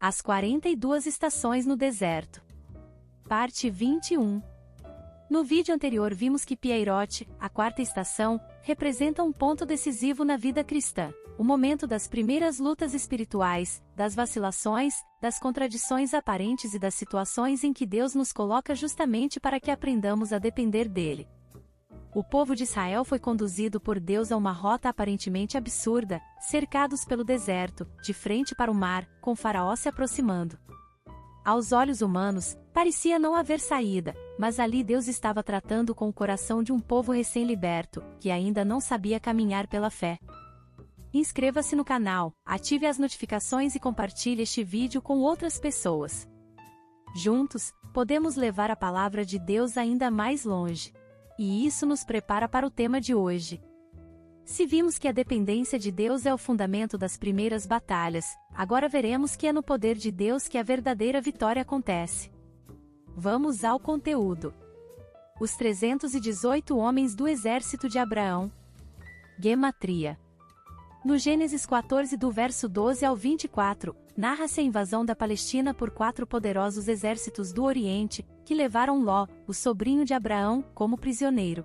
As 42 estações no deserto. Parte 21. No vídeo anterior vimos que Pieirote, a quarta estação, representa um ponto decisivo na vida cristã, o momento das primeiras lutas espirituais, das vacilações, das contradições aparentes e das situações em que Deus nos coloca justamente para que aprendamos a depender dele. O povo de Israel foi conduzido por Deus a uma rota aparentemente absurda, cercados pelo deserto, de frente para o mar, com Faraó se aproximando. Aos olhos humanos, parecia não haver saída, mas ali Deus estava tratando com o coração de um povo recém-liberto, que ainda não sabia caminhar pela fé. Inscreva-se no canal, ative as notificações e compartilhe este vídeo com outras pessoas. Juntos, podemos levar a palavra de Deus ainda mais longe. E isso nos prepara para o tema de hoje. Se vimos que a dependência de Deus é o fundamento das primeiras batalhas, agora veremos que é no poder de Deus que a verdadeira vitória acontece. Vamos ao conteúdo. Os 318 homens do exército de Abraão. Gematria. No Gênesis 14 do verso 12 ao 24, narra-se a invasão da Palestina por 4 poderosos exércitos do Oriente, que levaram Ló, o sobrinho de Abraão, como prisioneiro.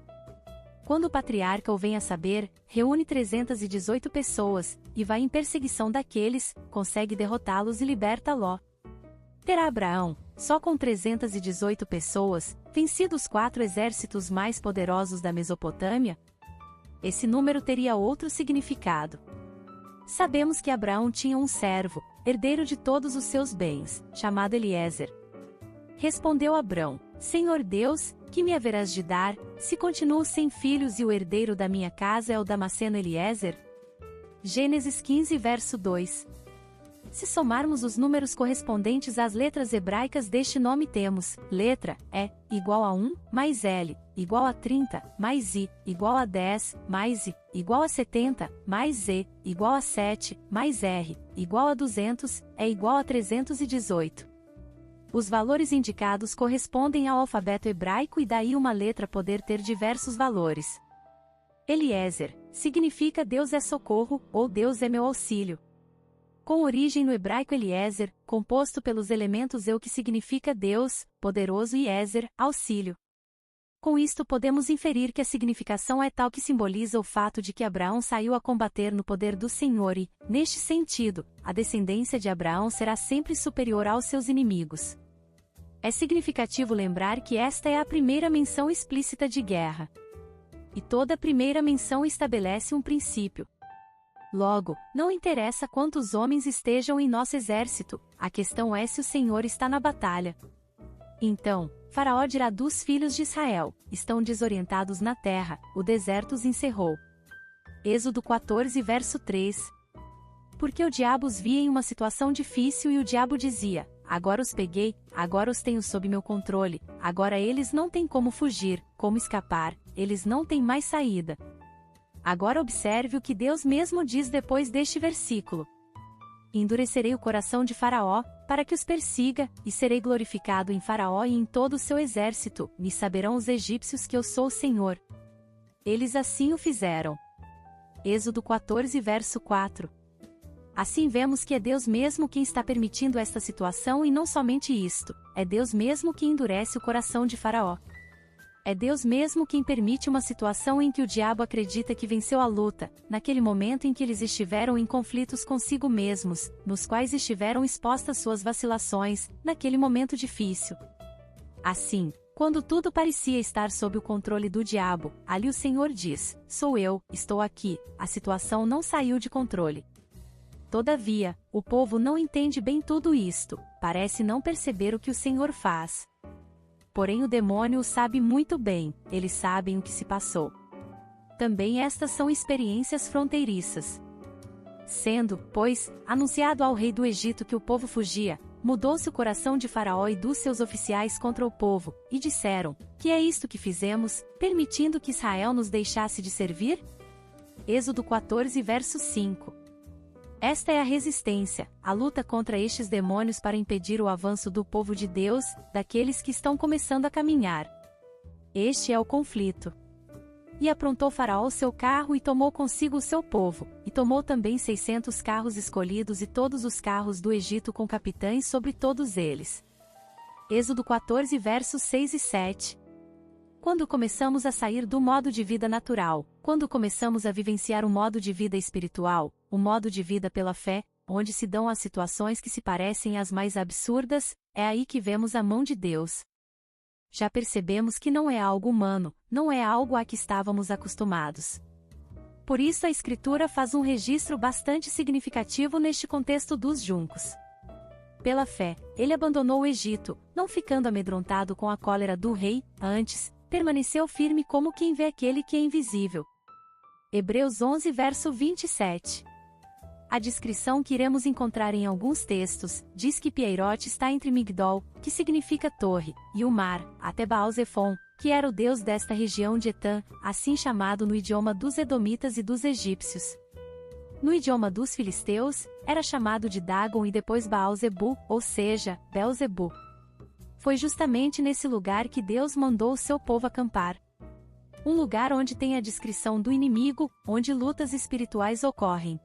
Quando o patriarca o vem a saber, reúne 318 pessoas, e vai em perseguição daqueles, consegue derrotá-los e liberta Ló. Terá Abraão, só com 318 pessoas, vencido os 4 exércitos mais poderosos da Mesopotâmia? Esse número teria outro significado. Sabemos que Abraão tinha um servo, herdeiro de todos os seus bens, chamado Eliezer. Respondeu Abrão: Senhor Deus, que me haverás de dar, se continuo sem filhos e o herdeiro da minha casa é o Damasceno Eliezer? Gênesis 15 verso 2. Se somarmos os números correspondentes às letras hebraicas deste nome temos, letra, E, igual a 1, mais L, igual a 30, mais I, igual a 10, mais I, igual a 70, mais Z, igual a 7, mais R, igual a 200, é igual a 318. Os valores indicados correspondem ao alfabeto hebraico e daí uma letra poder ter diversos valores. Eliezer significa Deus é socorro, ou Deus é meu auxílio. Com origem no hebraico Eliezer, composto pelos elementos eu que significa Deus, poderoso e Ezer, auxílio. Com isto podemos inferir que a significação é tal que simboliza o fato de que Abraão saiu a combater no poder do Senhor e, neste sentido, a descendência de Abraão será sempre superior aos seus inimigos. É significativo lembrar que esta é a primeira menção explícita de guerra. E toda primeira menção estabelece um princípio. Logo, não interessa quantos homens estejam em nosso exército, a questão é se o Senhor está na batalha. Então, Faraó dirá dos filhos de Israel: estão desorientados na terra, o deserto os encerrou. Êxodo 14 verso 3. Porque o diabo os via em uma situação difícil e o diabo dizia: agora os peguei, agora os tenho sob meu controle, agora eles não têm como fugir, como escapar, eles não têm mais saída. Agora observe o que Deus mesmo diz depois deste versículo. Endurecerei o coração de Faraó, para que os persiga, e serei glorificado em Faraó e em todo o seu exército, e saberão os egípcios que eu sou o Senhor. Eles assim o fizeram. Êxodo 14 verso 4. Assim vemos que é Deus mesmo quem está permitindo esta situação e não somente isto, é Deus mesmo que endurece o coração de Faraó. É Deus mesmo quem permite uma situação em que o diabo acredita que venceu a luta, naquele momento em que eles estiveram em conflitos consigo mesmos, nos quais estiveram expostas suas vacilações, naquele momento difícil. Assim, quando tudo parecia estar sob o controle do diabo, ali o Senhor diz: sou eu, estou aqui, a situação não saiu de controle. Todavia, o povo não entende bem tudo isto, parece não perceber o que o Senhor faz. Porém o demônio o sabe muito bem, eles sabem o que se passou. Também estas são experiências fronteiriças. Sendo, pois, anunciado ao rei do Egito que o povo fugia, mudou-se o coração de Faraó e dos seus oficiais contra o povo, e disseram: que é isto que fizemos, permitindo que Israel nos deixasse de servir? Êxodo 14 verso 5. Esta é a resistência, a luta contra estes demônios para impedir o avanço do povo de Deus, daqueles que estão começando a caminhar. Este é o conflito. E aprontou Faraó o seu carro e tomou consigo o seu povo, e tomou também 600 carros escolhidos e todos os carros do Egito com capitães sobre todos eles. Êxodo 14 versos 6 e 7. Quando começamos a sair do modo de vida natural, quando começamos a vivenciar um modo de vida espiritual, o modo de vida pela fé, onde se dão as situações que se parecem às mais absurdas, é aí que vemos a mão de Deus. Já percebemos que não é algo humano, não é algo a que estávamos acostumados. Por isso a Escritura faz um registro bastante significativo neste contexto dos juncos. Pela fé, ele abandonou o Egito, não ficando amedrontado com a cólera do rei, antes, permaneceu firme como quem vê aquele que é invisível. Hebreus 11 verso 27. A descrição que iremos encontrar em alguns textos, diz que Pieirote está entre Migdol, que significa torre, e o mar, até Baal-Zephon, que era o deus desta região de Etã, assim chamado no idioma dos edomitas e dos egípcios. No idioma dos filisteus, era chamado de Dagon e depois Baal-Zebu, ou seja, Belzebu. Foi justamente nesse lugar que Deus mandou o seu povo acampar. Um lugar onde tem a descrição do inimigo, onde lutas espirituais ocorrem.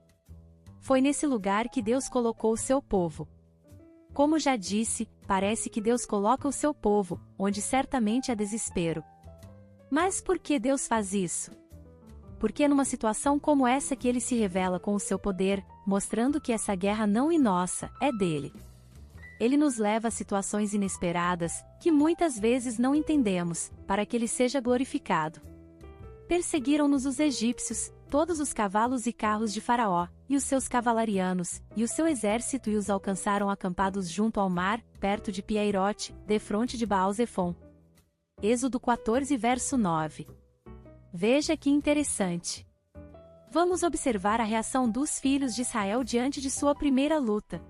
Foi nesse lugar que Deus colocou o seu povo. Como já disse, parece que Deus coloca o seu povo, onde certamente há desespero. Mas por que Deus faz isso? Porque é numa situação como essa que ele se revela com o seu poder, mostrando que essa guerra não é nossa, é dele. Ele nos leva a situações inesperadas, que muitas vezes não entendemos, para que ele seja glorificado. Perseguiram-nos os egípcios, todos os cavalos e carros de Faraó, e os seus cavalarianos, e o seu exército e os alcançaram acampados junto ao mar, perto de Pieirote, defronte de Baal-Zephon. Êxodo 14 verso 9. Veja que interessante. Vamos observar a reação dos filhos de Israel diante de sua primeira luta.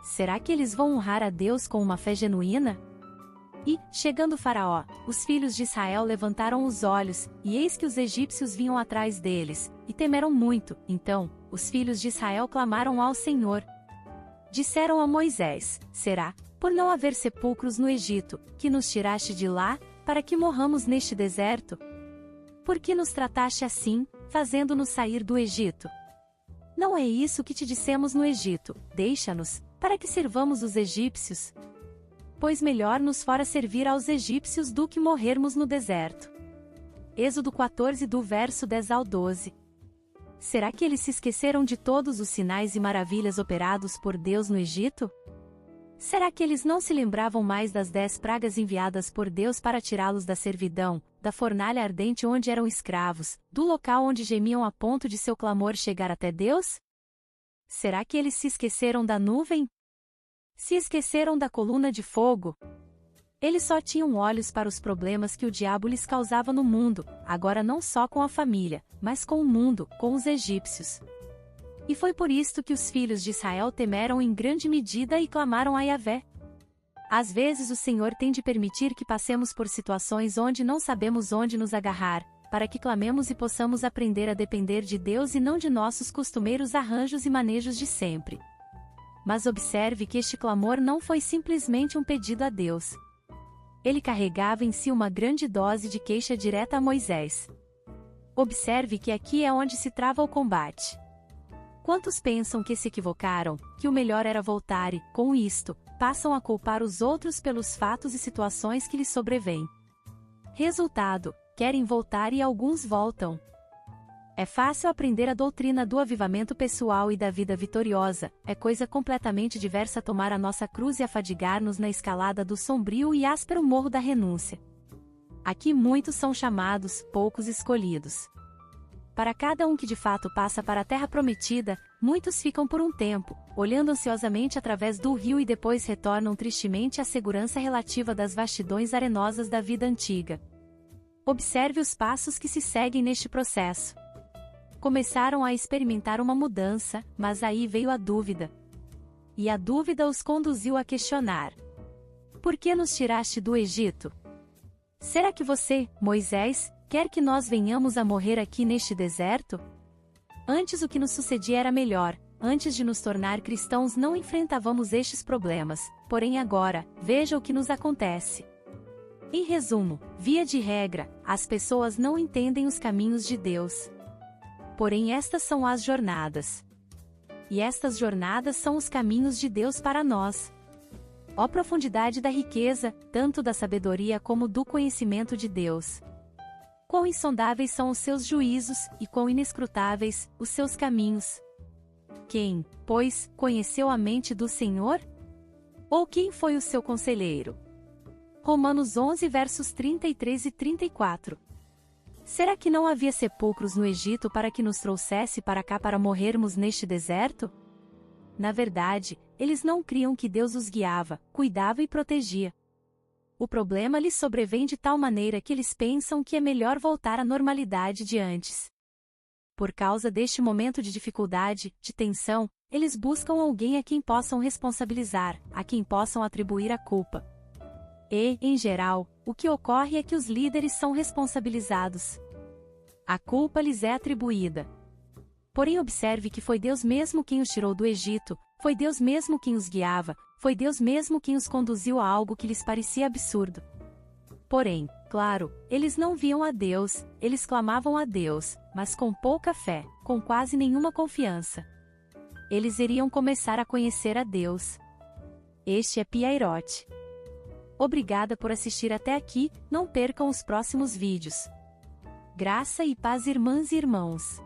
Será que eles vão honrar a Deus com uma fé genuína? E, chegando Faraó, os filhos de Israel levantaram os olhos, e eis que os egípcios vinham atrás deles, e temeram muito. Então, os filhos de Israel clamaram ao Senhor. Disseram a Moisés: será, por não haver sepulcros no Egito, que nos tiraste de lá, para que morramos neste deserto? Por que nos trataste assim, fazendo-nos sair do Egito? Não é isso que te dissemos no Egito: deixa-nos, para que servamos os egípcios? Pois melhor nos fora servir aos egípcios do que morrermos no deserto. Êxodo 14 do verso 10 ao 12. Será que eles se esqueceram de todos os sinais e maravilhas operados por Deus no Egito? Será que eles não se lembravam mais das 10 pragas enviadas por Deus para tirá-los da servidão, da fornalha ardente onde eram escravos, do local onde gemiam a ponto de seu clamor chegar até Deus? Será que eles se esqueceram da nuvem? Se esqueceram da coluna de fogo? Eles só tinham olhos para os problemas que o diabo lhes causava no mundo, agora não só com a família, mas com o mundo, com os egípcios. E foi por isto que os filhos de Israel temeram em grande medida e clamaram a Yahvé. Às vezes o Senhor tem de permitir que passemos por situações onde não sabemos onde nos agarrar, para que clamemos e possamos aprender a depender de Deus e não de nossos costumeiros arranjos e manejos de sempre. Mas observe que este clamor não foi simplesmente um pedido a Deus. Ele carregava em si uma grande dose de queixa direta a Moisés. Observe que aqui é onde se trava o combate. Quantos pensam que se equivocaram, que o melhor era voltar e, com isto, passam a culpar os outros pelos fatos e situações que lhes sobrevêm? Resultado: querem voltar e alguns voltam. É fácil aprender a doutrina do avivamento pessoal e da vida vitoriosa, é coisa completamente diversa tomar a nossa cruz e afadigar-nos na escalada do sombrio e áspero morro da renúncia. Aqui muitos são chamados, poucos escolhidos. Para cada um que de fato passa para a terra prometida, muitos ficam por um tempo, olhando ansiosamente através do rio e depois retornam tristemente à segurança relativa das vastidões arenosas da vida antiga. Observe os passos que se seguem neste processo. Começaram a experimentar uma mudança, mas aí veio a dúvida. E a dúvida os conduziu a questionar: por que nos tiraste do Egito? Será que você, Moisés, quer que nós venhamos a morrer aqui neste deserto? Antes o que nos sucedia era melhor, antes de nos tornar cristãos não enfrentávamos estes problemas, porém agora, veja o que nos acontece. Em resumo, via de regra, as pessoas não entendem os caminhos de Deus. Porém, estas são as jornadas. E estas jornadas são os caminhos de Deus para nós. Ó profundidade da riqueza, tanto da sabedoria como do conhecimento de Deus! Quão insondáveis são os seus juízos, e quão inescrutáveis os seus caminhos! Quem, pois, conheceu a mente do Senhor? Ou quem foi o seu conselheiro? Romanos 11 versos 33 e 34. Será que não havia sepulcros no Egito para que nos trouxesse para cá para morrermos neste deserto? Na verdade, eles não criam que Deus os guiava, cuidava e protegia. O problema lhes sobrevém de tal maneira que eles pensam que é melhor voltar à normalidade de antes. Por causa deste momento de dificuldade, de tensão, eles buscam alguém a quem possam responsabilizar, a quem possam atribuir a culpa. E, em geral, o que ocorre é que os líderes são responsabilizados. A culpa lhes é atribuída. Porém, observe que foi Deus mesmo quem os tirou do Egito, foi Deus mesmo quem os guiava, foi Deus mesmo quem os conduziu a algo que lhes parecia absurdo. Porém, claro, eles não viam a Deus, eles clamavam a Deus, mas com pouca fé, com quase nenhuma confiança. Eles iriam começar a conhecer a Deus. Este é Piairote. Obrigada por assistir até aqui, não percam os próximos vídeos. Graça e paz, irmãs e irmãos.